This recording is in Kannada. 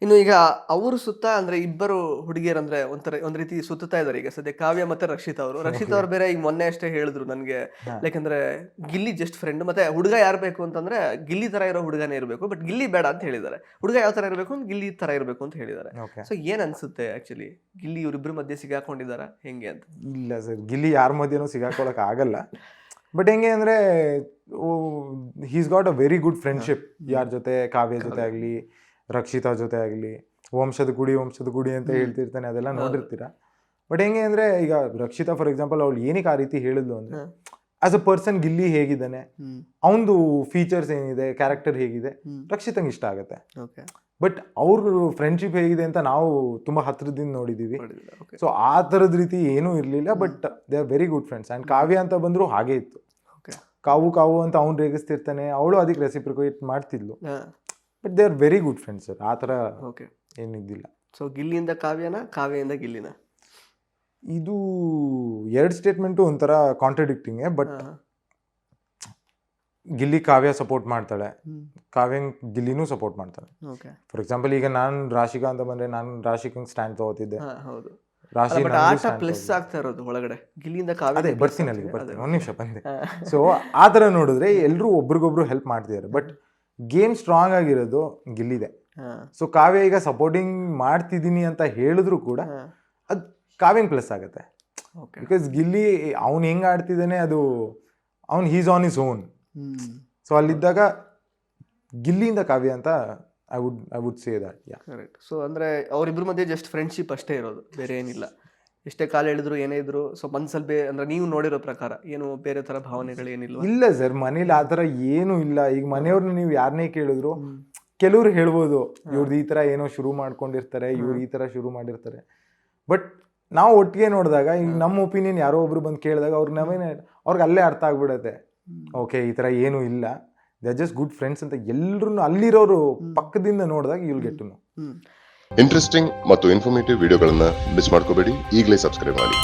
ಇನ್ನು ಈಗ ಅವರು ಸುತ್ತ ಅಂದ್ರೆ ಇಬ್ಬರು ಹುಡುಗಿಯರು ಅಂದ್ರೆ ಒಂದ್ ರೀತಿ ಸುತ್ತಾ ಇದಾರೆ ಈಗ ಸದ್ಯ ಕಾವ್ಯ ಮತ್ತೆ ರಕ್ಷಿತ್ ಅವರು. ರಕ್ಷಿತ್ ಅವ್ರು ಬೇರೆ ಈಗ ಮೊನ್ನೆ ಅಷ್ಟೇ ಹೇಳಿದ್ರು ನನ್ಗೆ, ಲೈಕ್ ಅಂದ್ರೆ ಗಿಲ್ಲಿ ಜಸ್ಟ್ ಫ್ರೆಂಡ್, ಮತ್ತೆ ಹುಡುಗ ಯಾರು ಬೇಕು ಅಂತಂದ್ರೆ ಗಿಲ್ಲಿ ತರ ಇರೋ ಹುಡುಗನೇ ಇರಬೇಕು, ಬಟ್ ಗಿಲ್ಲಿ ಬೇಡ ಅಂತ ಹೇಳಿದ್ದಾರೆ. ಹುಡುಗ ಯಾವ ತರ ಇರಬೇಕು ಅಂತ ಗಿಲ್ಲಿ ತರ ಇರಬೇಕು ಅಂತ ಹೇಳಿದ್ದಾರೆ. ಸೊ ಏನ್ ಅನ್ಸುತ್ತೆ ಆಕ್ಚುಲಿ, ಗಿಲ್ಲಿ ಇವ್ರಿಬ್ರು ಮಧ್ಯೆ ಸಿಗಾಕೊಂಡಿದಾರ ಹೆಂಗೆ ಅಂತ? ಇಲ್ಲ ಸರ್, ಗಿಲ್ಲಿ ಯಾರ ಮಧ್ಯೆನೂ ಸಿಗಾಕೊಳಕ್ ಆಗಲ್ಲ. ಬಟ್ ಹೆಂಗೆ ಅಂದ್ರೆ he's got a very good friendship. ಯಾರ ಜೊತೆ, ಕಾವ್ಯ ಜೊತೆ ಆಗ್ಲಿ, ರಕ್ಷಿತಾ ಜೊತೆ ಆಗಲಿ, ವಂಶದ ಗುಡಿ ಅಂತ ಹೇಳ್ತಿರ್ತಾನೆ, ಅದೆಲ್ಲ ನೋಡಿರ್ತೀರಾ. ಬಟ್ ಹೆಂಗೆ ಅಂದರೆ ಈಗ ರಕ್ಷಿತಾ ಫಾರ್ ಎಕ್ಸಾಂಪಲ್ ಅವಳು ಏನಕ್ಕೆ ಆ ರೀತಿ ಹೇಳಿದ್ಲು ಅಂದರೆ, ಆಸ್ ಅ ಪರ್ಸನ್ ಗಿಲ್ಲಿ ಹೇಗಿದ್ದಾನೆ, ಅವನದು ಫೀಚರ್ಸ್ ಏನಿದೆ, ಕ್ಯಾರೆಕ್ಟರ್ ಹೇಗಿದೆ, ರಕ್ಷಿತಂಗೆ ಇಷ್ಟ ಆಗುತ್ತೆ. ಬಟ್ ಅವ್ರ ಫ್ರೆಂಡ್ಶಿಪ್ ಹೇಗಿದೆ ಅಂತ ನಾವು ತುಂಬ ಹತ್ರದಿಂದ ನೋಡಿದ್ದೀವಿ. ಸೊ ಆ ಥರದ ರೀತಿ ಏನೂ ಇರಲಿಲ್ಲ. But they are very good friends. And Kavya ಅಂತ ಬಂದರೂ ಹಾಗೆ ಇತ್ತು. ಕಾವು ಅಂತ ಅವ್ನು ರೇಗಿಸ್ತಿರ್ತಾನೆ, ಅವಳು ಅದಕ್ಕೆ ರೆಸಿಪ್ರಿಕೇಟ್ ಮಾಡ್ತಿದ್ಲು. But they are very good friends sir. ಆ ಥರ ಏನಿದ್ದಿಲ್ಲ. ಸೊ ಗಿಲ್ಲಿಯಿಂದ ಕಾವ್ಯನ, ಕಾವ್ಯದಿಂದ ಗಿಲ್ಲಿನ, ಇದು ಎರಡು ಸ್ಟೇಟ್ಮೆಂಟು ಒಂಥರ contradicting. But Gilli Kavya support ಮಾಡ್ತಾಳೆ, ಕಾವ್ಯ ಗಿಲ್ಲಿನೂ ಸಪೋರ್ಟ್ ಮಾಡ್ತಾಳೆ. ಫಾರ್ ಎಕ್ಸಾಂಪಲ್ ಈಗ ನಾನು ರಾಶಿಕಾ ಅಂತ ಬಂದರೆ ನಾನು ರಾಶಿಕಂಗೆ ಸ್ಟ್ಯಾಂಡ್ ತಗೋತಿದ್ದೆ. ಪ್ಲಸ್ ಆಗ್ತಾ ಇರೋದು ಒಳಗಡೆ ಗಿಲ್ಲಿಯಿಂದ ಕಾವ್ಯ. ಅದೇ ಬರ್ತೀನಿ, ಒಂದು ನಿಮಿಷ ಬಂದೆ. ಸೊ ಆ ಥರ ನೋಡಿದ್ರೆ ಎಲ್ಲರೂ ಒಬ್ರಿಗೊಬ್ರು ಹೆಲ್ಪ್ ಮಾಡ್ತಿದ್ದಾರೆ. ಬಟ್ ಗೇಮ್ ಸ್ಟ್ರಾಂಗ್ ಆಗಿರೋದು ಗಿಲ್ಲಿದೆ. ಸೊ ಕಾವ್ಯ ಈಗ ಸಪೋರ್ಟಿಂಗ್ ಮಾಡ್ತಿದ್ದೀನಿ ಅಂತ ಹೇಳಿದ್ರು ಕೂಡ ಅದು ಕಾವ್ಯಂಗ್ ಪ್ಲಸ್ ಆಗುತ್ತೆ. ಬಿಕಾಸ್ ಗಿಲ್ಲಿ ಅವ್ನು ಹೆಂಗೆ ಆಡ್ತಿದ್ದಾನೆ, ಅದು ಅವ್ನು he's on his own. So ಅಲ್ಲಿದ್ದಾಗ ಗಿಲ್ಲಿಯಿಂದ ಕಾವ್ಯ ಅಂತ I would say that. Correct. So ಅಂದರೆ ಅವರಿಬ್ಬರ ಮಧ್ಯೆ ಜಸ್ಟ್ ಫ್ರೆಂಡ್ಶಿಪ್ ಅಷ್ಟೇ ಇರೋದು, ಬೇರೆ ಏನಿಲ್ಲ. ಎಷ್ಟೇ ಕಾಲ ಹೇಳಿದ್ರು, ಏನೇ ಇದ್ರು. ಸೊ ಮನ್ಸಲ್ಲಿ ಅಂದ್ರೆ ನೀವು ನೋಡಿರೋ ಪ್ರಕಾರ ಏನು ಬೇರೆ ಥರ ಭಾವನೆಗಳು ಏನಿಲ್ಲ? ಇಲ್ಲ ಸರ್, ಮನೇಲಿ ಆ ಥರ ಏನೂ ಇಲ್ಲ. ಈಗ ಮನೆಯವ್ರನ್ನ ನೀವು ಯಾರನ್ನೇ ಕೇಳಿದ್ರು ಕೆಲವ್ರು ಹೇಳ್ಬೋದು ಇವ್ರದ್ದು ಈ ಥರ ಏನೋ ಶುರು ಮಾಡ್ಕೊಂಡಿರ್ತಾರೆ, ಇವ್ರು ಈ ಥರ ಶುರು ಮಾಡಿರ್ತಾರೆ. ಬಟ್ ನಾವು ಒಟ್ಟಿಗೆ ನೋಡಿದಾಗ ಈಗ ನಮ್ಮ ಒಪಿನಿಯನ್ ಯಾರೋ ಒಬ್ರು ಬಂದು ಕೇಳಿದಾಗ ಅವ್ರಿಗೆ ಅಲ್ಲೇ ಅರ್ಥ ಆಗ್ಬಿಡತ್ತೆ, ಓಕೆ ಈ ಥರ ಏನೂ ಇಲ್ಲ, they are just good friends ಅಂತ. ಎಲ್ಲರೂ ಅಲ್ಲಿರೋರು ಪಕ್ಕದಿಂದ ನೋಡಿದಾಗ you'll get to know. Interesting ಮತ್ತು ಇನ್ಫಾರ್ಮೇಟಿವ್ ವಿಡಿಯೋಗಳನ್ನ ಮಿಸ್ ಮಾಡ್ಕೋಬೇಡಿ. ಈಗಲೇ ಸಬ್ಸ್ಕ್ರೈಬ್ ಮಾಡಿ.